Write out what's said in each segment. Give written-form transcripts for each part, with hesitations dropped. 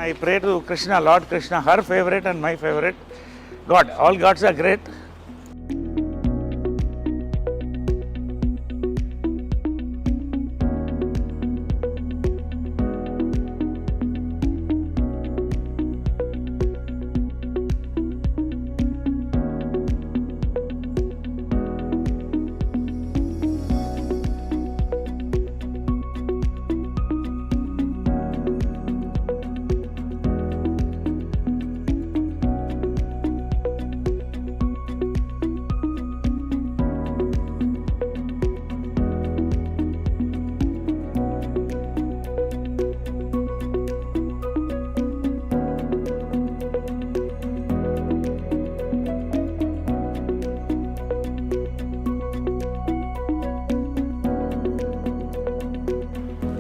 I pray to Krishna, Lord Krishna, her favorite and my favorite God. All gods are great.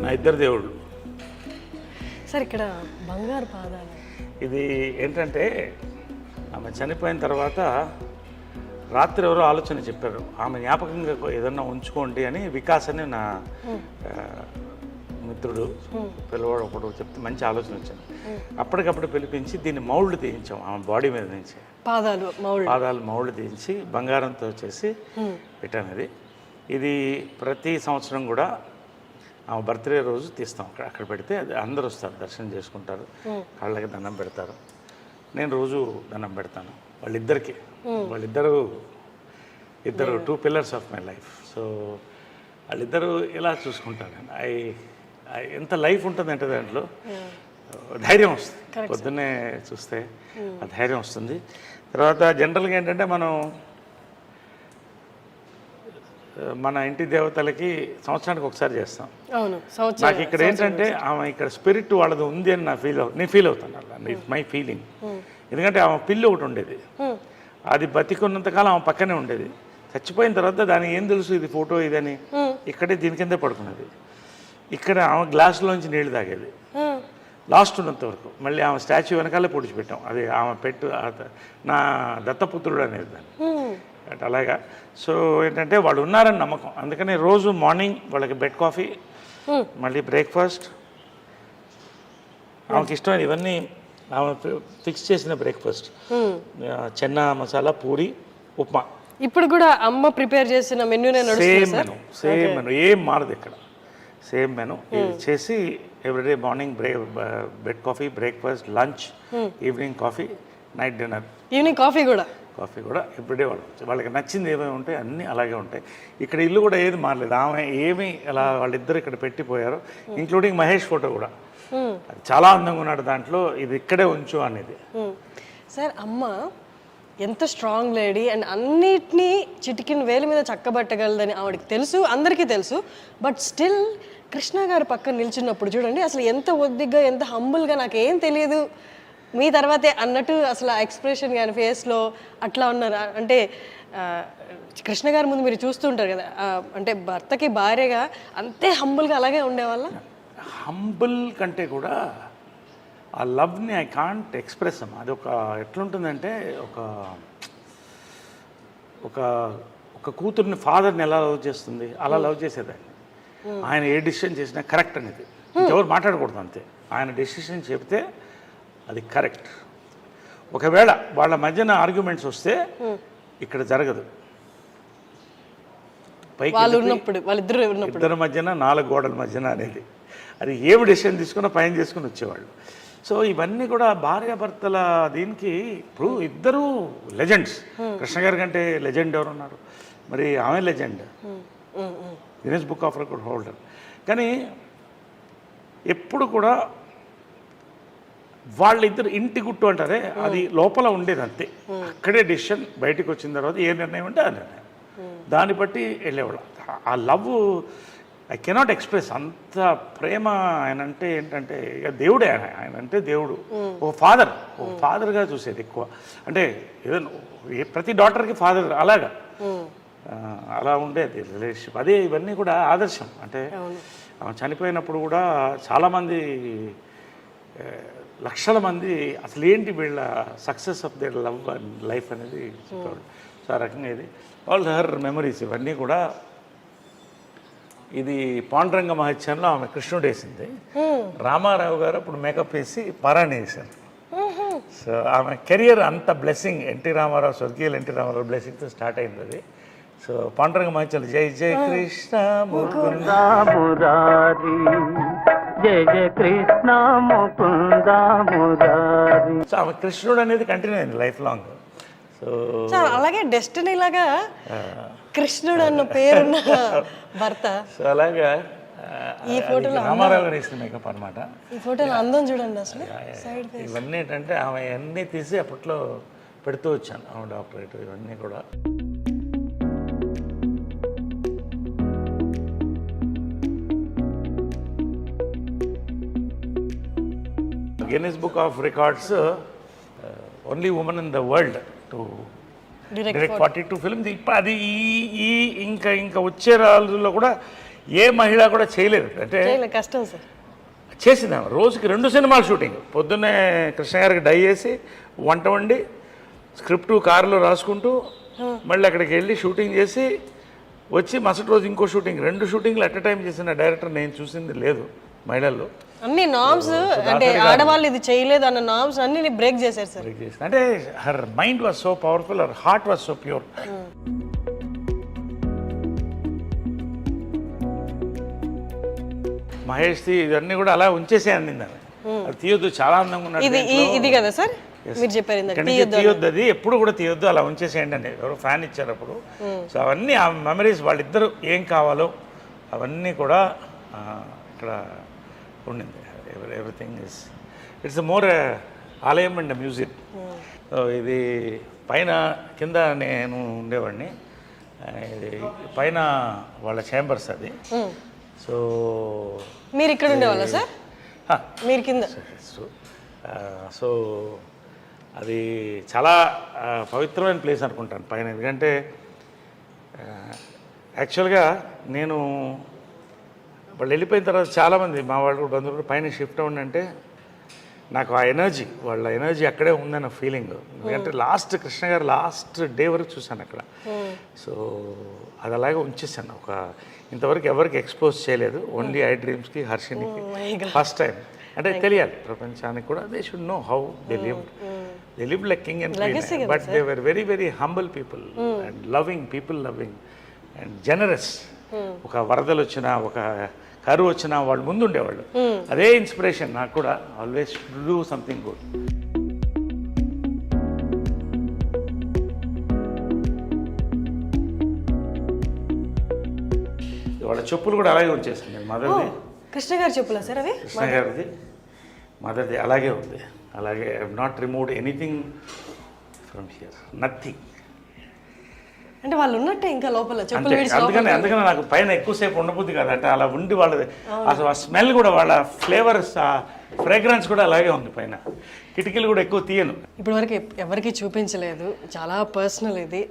నా ఇద్దరు దేవుళ్ళు. Sir ఇక్కడ బంగారు పాదాలు ఇది ఏంటంటే ఆమె చనిపోయిన తర్వాత రాత్రి ఎవరో ఆలోచన చెప్పారు, ఆమె జ్ఞాపకంగా ఏదన్నా ఉంచుకోండి అని. వికాస్ అని నా మిత్రుడు పిల్లవాడు ఒకడు చెప్తే మంచి ఆలోచన వచ్చింది. అప్పటికప్పుడు పిలిపించి దీన్ని మౌల్డ్ తీయించాం ఆమె బాడీ మీద నుంచి. పాదాలు మౌల్డ్ తీయించి బంగారంతో చేసి పెట్టాను. ఇది ప్రతి సంవత్సరం కూడా ఆమె బర్త్డే రోజు తీస్తాం. అక్కడ పెడితే అది అందరూ వస్తారు, దర్శనం చేసుకుంటారు, కాళ్ళకి దండం పెడతారు. నేను రోజు దండం పెడతాను వాళ్ళిద్దరు 2 pillars of my life. So వాళ్ళిద్దరూ ఇలా చూసుకుంటాను. ఎంత లైఫ్ ఉంటుందంటే దాంట్లో ధైర్యం వస్తుంది. పొద్దున్నే చూస్తే ఆ ధైర్యం వస్తుంది. తర్వాత జనరల్గా ఏంటంటే మన ఇంటి దేవతలకి సంవత్సరానికి ఒకసారి చేస్తాం. నాకు ఇక్కడ ఏంటంటే ఆమె ఇక్కడ స్పిరిట్ వాళ్ళది ఉంది అని నేను ఫీల్ అవుతాను. అలా ఇట్స్ మై ఫీలింగ్. ఎందుకంటే ఆమె పిల్లి ఒకటి ఉండేది, అది బతికున్నంతకాలం ఆమె పక్కనే ఉండేది. చచ్చిపోయిన తర్వాత దానికి ఏం తెలుసు ఇది ఫోటో ఇదని, ఇక్కడే దీని కిందే పడుకున్నది. ఇక్కడ ఆమె గ్లాసులోంచి నీళ్లు తాగేది లాస్ట్ ఉన్నంత వరకు. మళ్ళీ ఆమె స్టాచ్యూ వెనకాలే పొడిచిపెట్టాం. అది ఆమె నా దత్తపుత్రుడు అనేది దాన్ని. అలాగా. సో ఏంటంటే వాళ్ళు ఉన్నారని నమ్మకం. అందుకని రోజు మార్నింగ్ వాళ్ళకి బెడ్ కాఫీ, మళ్ళీ బ్రేక్ఫాస్ట్. ఆమెకి ఇష్టమైన ఇవన్నీ ఆమె ఫిక్స్ చేసిన బ్రేక్ఫాస్ట్, చెన్నా మసాలా, పూరి, ఉప్మా. ఇప్పుడు కూడా అమ్మ ప్రిపేర్ చేసిన మెనూ సేమ్ మెనూ ఏం మారదు ఇక్కడ. సేమ్ మెనూ చేసి everyday morning bed coffee, breakfast, lunch, evening coffee, night dinner. Evening coffee కూడా ఎవ్రీడే వాళ్ళకి నచ్చింది ఏమేమి ఉంటాయి అన్నీ అలాగే ఉంటాయి. ఇక్కడ ఇల్లు కూడా ఏది మారలేదు. ఆమె ఏమి అలా వాళ్ళిద్దరు ఇక్కడ పెట్టిపోయారు, ఇంక్లూడింగ్ మహేష్ ఫోటో కూడా. చాలా అందంగా ఉన్నాడు దాంట్లో, ఇది ఇక్కడే ఉంచు అనేది. సార్ అమ్మ ఎంత స్ట్రాంగ్ లేడీ అండ్ అన్నిటినీ చిటికిన వేలు మీద చక్కబట్టగలదని ఆవిడకి తెలుసు, అందరికీ తెలుసు. బట్ స్టిల్ కృష్ణ గారు పక్కన నిల్చున్నప్పుడు చూడండి అసలు ఎంత ఒద్దిగ్గా, ఎంత హంబుల్గా, నాకేం తెలియదు మీ తర్వాతే అన్నట్టు అసలు ఆ ఎక్స్ప్రెషన్ కానీ ఫేస్లో అట్లా ఉన్నారు. అంటే కృష్ణ గారి ముందు మీరు చూస్తూ ఉంటారు కదా, అంటే భర్తకి భార్యగా అంతే హంబుల్గా అలాగే ఉండేవాళ్ళ. హంబుల్ కంటే కూడా ఆ లవ్ని ఐ కాంట్ ఎక్స్ప్రెస్ అమ్మా. అది ఎట్లుంటుందంటే ఒక కూతుర్ని ఫాదర్ని ఎలా లవ్ చేస్తుంది అలా లవ్ చేసేదాన్ని. ఆయన ఏ డెసిషన్ చేసినా కరెక్ట్ అనేది, ఎవరు మాట్లాడకూడదు అంతే. ఆయన డెసిషన్ చెప్తే అది కరెక్ట్. ఒకవేళ వాళ్ళ మధ్యన ఆర్గ్యుమెంట్స్ వస్తే ఇక్కడ జరగదు. పైకి ఇద్దరి మధ్యన 4 గోడల మధ్యన అనేది, అది ఏమి డెసిషన్ తీసుకున్నా పైన చేసుకుని వచ్చేవాళ్ళు. సో ఇవన్నీ కూడా భార్యాభర్తల దీనికి. ఇప్పుడు ఇద్దరు లెజెండ్స్. కృష్ణ గారి కంటే లెజెండ్ ఎవరున్నారు? మరి ఆమె legend, Guinness book of record holder. కానీ ఎప్పుడు కూడా వాళ్ళిద్దరు ఇంటి గుట్టు అంటారే, అది లోపల ఉండేది అంతే. అక్కడే డెసిషన్, బయటకు వచ్చిన తర్వాత ఏ నిర్ణయం ఉంటే ఆ నిర్ణయం, దాన్ని బట్టి వెళ్ళేవాళ్ళు. ఆ లవ్ ఐ కెనాట్ ఎక్స్ప్రెస్. అంత ప్రేమ. ఆయన అంటే ఏంటంటే ఇక దేవుడే. ఆయన అంటే దేవుడు, ఒక ఫాదర్గా చూసేది ఎక్కువ. అంటే ఏదో ప్రతి డాటర్కి ఫాదర్ అలాగా, అలా ఉండేది రిలేషన్షిప్. అదే ఇవన్నీ కూడా ఆదర్శం. అంటే ఆమె చనిపోయినప్పుడు కూడా చాలామంది, లక్షల మంది అసలు ఏంటి వీళ్ళ success of their love and life అనేది చెప్పేవాళ్ళు. సో ఆ రకంగా ఇది ఆల్ హర్ మెమరీస్ ఇవన్నీ కూడా. ఇది పాండురంగ మహత్యంలో ఆమె కృష్ణుడు వేసింది. రామారావు గారు అప్పుడు మేకప్ వేసి పారాయణ చేశారు. సో ఆమె కెరియర్ అంత బ్లెస్సింగ్, ఎన్టీ రామారావు, స్వర్గీయులు ఎన్టీ రామారావు బ్లెస్సింగ్తో స్టార్ట్ అయింది అది. సో పాండురంగ మంచాలు జై జై కృష్ణ ముకుంద మురారి, జై జై కృష్ణ ముకుంద మురారి. సో ఆమె కృష్ణుడు అనేది కంటిన్యూ అయింది లైఫ్ లాంగ్. సో అలాగే డెస్టినీ లాగా కృష్ణుడు అన్న పేరున్న భర్త. సో అలాగా ఈ ఫోటోలో రామారావు గారు వేసిన మేకప్ అనమాట. ఈ ఫోటోలో అందం చూడండి అసలు. సైడ్ ఇవన్నీ ఏంటంటే ఆమె అన్నీ తీసి అప్పట్లో పెడుతూ వచ్చాను, ఆమె డాక్టరేట్ ఇవన్నీ కూడా. Guinness book of records only women in the world to direct 42 films. ఇప్పుడు అది ఈ ఇంకా వచ్చే రోజుల్లో కూడా ఏ మహిళ కూడా చేయలేదు. అంటే కష్టం సార్. చేసింది ఆమె రోజుకి 2 సినిమాలు షూటింగ్. పొద్దున్నే కృష్ణ గారికి డై చేసి వంట వండి స్క్రిప్ట్ కారులో రాసుకుంటూ మళ్ళీ అక్కడికి వెళ్ళి షూటింగ్ చేసి వచ్చి మరుసటి రోజు ఇంకో షూటింగ్, 2 షూటింగ్లు అట్ ఎ టైం చేసిన డైరెక్టర్ నేను చూసింది లేదు మహిళల్లో. అన్ని నామ్స్ అంటే ఆడవాళ్ళు ఇది చేయలేదు అన్న నామ్స్ అన్ని బ్రేక్ చేశారు సార్. అంటే her mind was so powerful, her heart was so pure. మహేష్ది ఇవన్నీ కూడా అలా ఉంచేసే అందింది ఆమె. అది తీయొద్దు, చాలా అందంగా ఉన్నాడు. ఇది కదా సార్ మీరు చెప్పారు తీయొద్దు, అది ఎప్పుడు కూడా తీయొద్దు, అలా ఉంచేసేయండి అని ఎవరో ఫ్యాన్ ఇచ్చారు అప్పుడు. సో అవన్నీ ఆ మెమరీస్, వాళ్ళిద్దరు ఏం కావాలో అవన్నీ కూడా ఇక్కడ ఉండింది. ఎవ్రీథింగ్ ఇస్ ఇట్స్ మోర్ ఆలయం అండ్ మ్యూజిక్. సో ఇది పైన కింద నేను ఉండేవాడిని, ఇది పైన వాళ్ళ ఛాంబర్స్ అది. సో మీరు ఇక్కడ ఉండేవాళ్ళ సార్? మీరు కింద. సో అది చాలా పవిత్రమైన ప్లేస్ అనుకుంటాను పైన. ఎందుకంటే యాక్చువల్గా నేను వాళ్ళు వెళ్ళిపోయిన తర్వాత చాలామంది మా వాళ్ళు బంధువులు పైన షిఫ్ట్ అవ్వండి అంటే నాకు ఆ ఎనర్జీ, వాళ్ళ ఎనర్జీ అక్కడే ఉందన్న ఫీలింగ్. ఎందుకంటే లాస్ట్ కృష్ణ గారు లాస్ట్ డే వరకు చూశాను అక్కడ. సో అది అలాగే ఉంచేసాను. ఇంతవరకు ఎవరికి ఎక్స్పోజ్ చేయలేదు, ఓన్లీ ఐ డ్రీమ్స్కి, హర్షినికి ఫస్ట్ టైం. అంటే తెలియాలి ప్రపంచానికి కూడా, they should know how they live like king and queen. But they were very very humble people and loving people, loving and generous. ఒక వరదలు వచ్చినా, ఒక కరువు వచ్చినా వాళ్ళు ముందు ఉండేవాళ్ళు. అదే ఇన్స్పిరేషన్ నాకు కూడా, ఆల్వేస్ డూ సంథింగ్ గుడ్. వాళ్ళ చెప్పులు కూడా అలాగే వచ్చేసింది. మదర్ది, కృష్ణ గారి చెప్పులా సార్ అవి? కృష్ణ గారిది, మదర్ది అలాగే ఉంది. అలాగే I have not removed anything from here, nothing. అంటే వాళ్ళు ఉన్నట్టే ఇంకా లోపల చెప్పులు. అందుకని నాకు పైన ఎక్కువసేపు ఉండబుద్ది కాదు. అంటే అలా ఉండి వాళ్ళది అసలు ఆ స్మెల్ కూడా, వాళ్ళ ఫ్లేవర్స్, ఆ ఫ్రేగ్రెన్స్ కూడా అలాగే ఉంది పైన. కిటికీలు కూడా ఎక్కువ తీయను. ఇప్పటి వరకు ఎవరికి చూపించలేదు, చాలా పర్సనల్ ఇది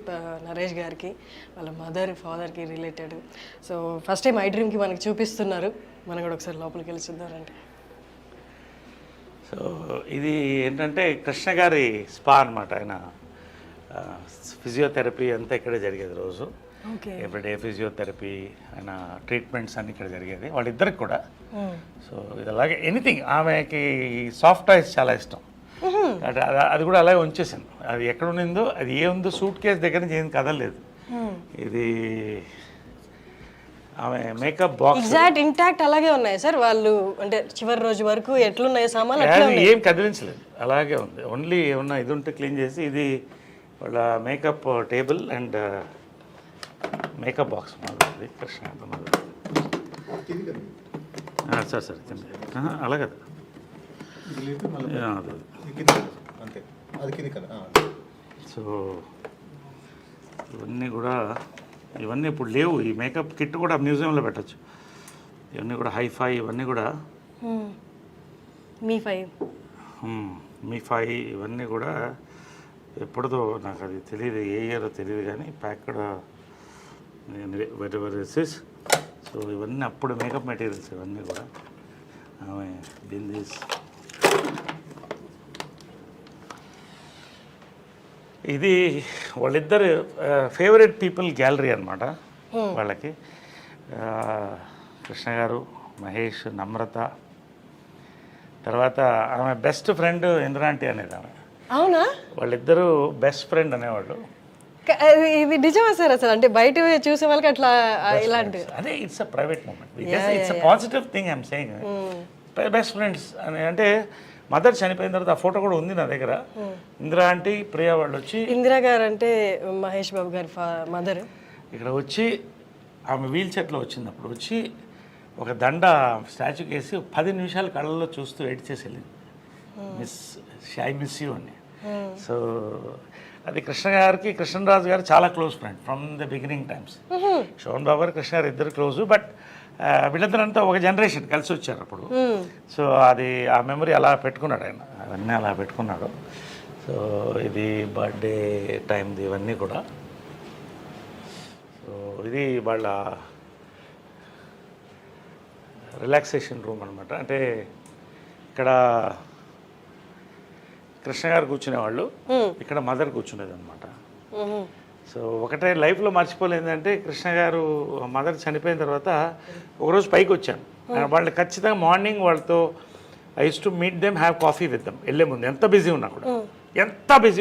నరేష్ గారికి, వాళ్ళ మదర్ ఫాదర్కి related. So first time I డ్రీమ్కి మనకి చూపిస్తున్నారు, మనం కూడా ఒకసారి లోపలికి వెళ్ళి చూద్దామంటే. సో ఇది ఏంటంటే కృష్ణ గారి స్పా అనమాట. ఆయన ఫిజియోథెరపీ అంతా ఇక్కడే జరిగేది రోజు. ఎవ్రీడే ఫిజియోథెరపీ, ఆయన ట్రీట్మెంట్స్ అన్నీ ఇక్కడ జరిగేది వాళ్ళిద్దరికి కూడా. సో ఇది అలాగే ఎనీథింగ్. ఆమెకి సాఫ్ట్ టాయ్స్ చాలా ఇష్టం. అది కూడా అలాగే ఉంచేసాను. అది ఎక్కడ ఉండిందో, అది ఏముందో సూట్ కేసు దగ్గర నుంచి ఏం కదలలేదు. ఇది ఆమె మేకప్ బాక్స్ ఎగ్జాక్ట్ ఇంటాక్ట్ అలాగే ఉన్నాయి సార్. వాళ్ళు అంటే చివరి రోజు వరకు ఎట్లున్నాయి సామాన్లు ఏం కదిలించలేదు, అలాగే ఉంది. ఓన్లీ ఏమన్నా ఇది ఉంటే క్లీన్ చేసి, ఇది వాళ్ళ makeup table and makeup box మాది కృష్ణ. సార్ అలాగే సో ఇవన్నీ ఇప్పుడు లేవు. ఈ మేకప్ కిట్ కూడా మ్యూజియంలో పెట్టచ్చు. ఇవన్నీ కూడా హైఫై, ఇవన్నీ కూడా మీ ఫై ఇవన్నీ కూడా ఎప్పుడుదో నాకు అది తెలియదు, ఏ ఇయరో తెలియదు, కానీ ప్యాక్డ్ వెరైటీస్. సో ఇవన్నీ అప్పుడు మేకప్ మెటీరియల్స్ ఇవన్నీ కూడా. ఆమె బిందీస్, ఇది వాళ్ళిద్దరు ఫేవరెట్ పీపుల్ గ్యాలరీ అనమాట వాళ్ళకి. కృష్ణ గారు, మహేష్, నమ్రత, తర్వాత ఆమె బెస్ట్ ఫ్రెండ్ ఇంద్రాంటి అనేది ఆమె. అవునా? వాళ్ళిద్దరూ బెస్ట్ ఫ్రెండ్ అనేవాళ్ళు. ఇది నిజమా సార్? అసలు అంటే బయట చూసే వాళ్ళకి అట్లా ఇలాంటి అదే it's a private moment, it's a positive thing I'm saying. Best friends అని అంటే మదర్ చనిపోయిన తర్వాత ఆ ఫోటో కూడా ఉంది నా దగ్గర. ఇందిరా ఆంటీ, ప్రియా వాళ్ళు వచ్చి, ఇందిరా గారు అంటే మహేష్ బాబు గారి మదర్, ఇక్కడ వచ్చి ఆమె వీల్ చైర్లో వచ్చినప్పుడు వచ్చి ఒక దండ స్టాచ్యూకి వేసి 10 నిమిషాలు కళ్ళల్లో చూస్తూ వెయిట్ చేసి వెళ్ళింది. ఐ మిస్ యూ అని. సో అది కృష్ణ గారికి, కృష్ణరాజు గారు చాలా close friend from the beginning times. Sobhan Babu గారు, కృష్ణ గారు ఇద్దరు క్లోజు. బట్ వీళ్ళందరంతా ఒక జనరేషన్ కలిసి వచ్చారు అప్పుడు. సో అది ఆ మెమరీ అలా పెట్టుకున్నాడు ఆయన, అవన్నీ అలా పెట్టుకున్నాడు. సో ఇది బర్త్డే టైంది ఇవన్నీ కూడా. సో ఇది వాళ్ళ రిలాక్సేషన్ రూమ్ అనమాట. అంటే ఇక్కడ కృష్ణ గారు కూర్చునేవాళ్ళు, ఇక్కడ మదర్ కూర్చునేది అనమాట. సో ఒకటే లైఫ్లో మర్చిపోలేదంటే కృష్ణ గారు మదర్ చనిపోయిన తర్వాత ఒకరోజు పైకి వచ్చాను. వాళ్ళు ఖచ్చితంగా మార్నింగ్ వాళ్ళతో I use to meet them, have coffee with them. వెళ్ళే ముందు ఎంత బిజీ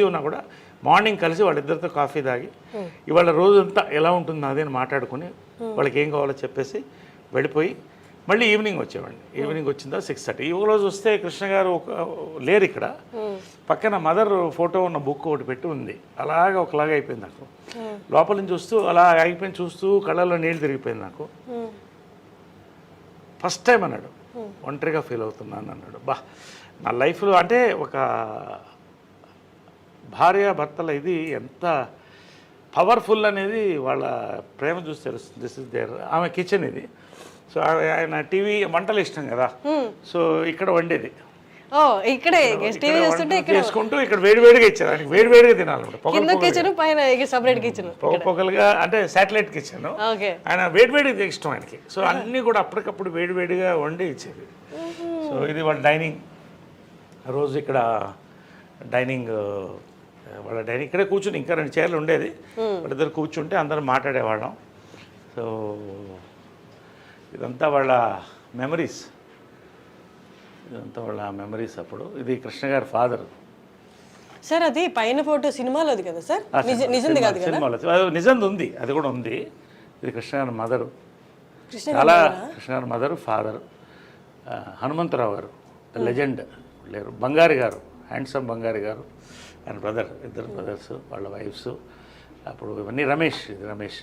ఉన్నా కూడా మార్నింగ్ కలిసి వాళ్ళిద్దరితో కాఫీ తాగి ఇవాళ రోజంతా ఎలా ఉంటుంది అదే అని మాట్లాడుకుని వాళ్ళకి ఏం కావాలో చెప్పేసి వెళ్ళిపోయి మళ్ళీ ఈవినింగ్ వచ్చేవాడిని. ఈవినింగ్ వచ్చిందా 6:30. ఈ రోజు వస్తే కృష్ణ గారు లేరు ఇక్కడ. పక్కన మదర్ ఫోటో ఉన్న బుక్ ఒకటి పెట్టి ఉంది. అలాగా ఒకలాగా అయిపోయింది నాకు. లోపల నుంచి చూస్తూ అలా అయిపోయింది, చూస్తూ కళ్ళల్లో నీళ్ళు తిరిగిపోయింది నాకు. ఫస్ట్ టైం అన్నాడు ఒంటరిగా ఫీల్ అవుతున్నాను అన్నాడు. నా లైఫ్లో అంటే ఒక భార్య భర్తల ఇది ఎంత పవర్ఫుల్ అనేది వాళ్ళ ప్రేమ చూసి తెలుస్తుంది. This is there. ఆమె కిచెన్ ఇది. సో ఆయన టీవీ వంటలు ఇష్టం కదా, సో ఇక్కడ వండేది. ఇక్కడే చేసుకుంటూ ఇక్కడ వేడివేడిగా ఇచ్చారు ఆయనకి, వేడివేడిగా తినాలి. పొగలుగా అంటే శాటిలైట్ కిచెన్. ఆయన వేడివేడిగా ఇష్టం ఆయనకి. సో అన్నీ కూడా అప్పటికప్పుడు వేడివేడిగా వండి ఇచ్చేది. సో ఇది వాళ్ళ డైనింగ్. రోజు ఇక్కడ డైనింగ్, వాళ్ళ డైనింగ్ ఇక్కడే కూర్చుని, ఇంకా 2 చైర్లు ఉండేది. వాళ్ళిద్దరు కూర్చుంటే అందరం మాట్లాడేవాళ్ళం. సో ఇదంతా వాళ్ళ మెమరీస్, అప్పుడు. ఇది కృష్ణ గారి ఫాదర్ సార్. అది పైన ఫోటో సినిమాలోది కదా సార్? నిజంది కాదు కదా? సినిమాలో నిజంది ఉంది, అది కూడా ఉంది. ఇది కృష్ణ గారి మదరు, చాలా కృష్ణ గారి మదరు, ఫాదర్. హనుమంతరావు గారు లెజెండ్ లేరు. బంగారి గారు, హ్యాండ్సమ్ బంగారి గారు, ఆయన బ్రదర్, ఇద్దరు బ్రదర్స్, వాళ్ళ వైఫ్స్. అప్పుడు ఇవన్నీ రమేష్, ఇది రమేష్,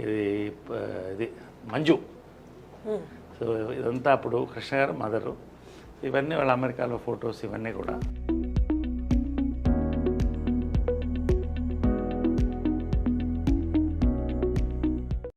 ఇది మంజు. సో ఇదంతా అప్పుడు కృష్ణ గారు మదరు. ఇవన్నీ వాళ్ళ అమెరికాలో ఫొటోస్, ఇవన్నీ కూడా.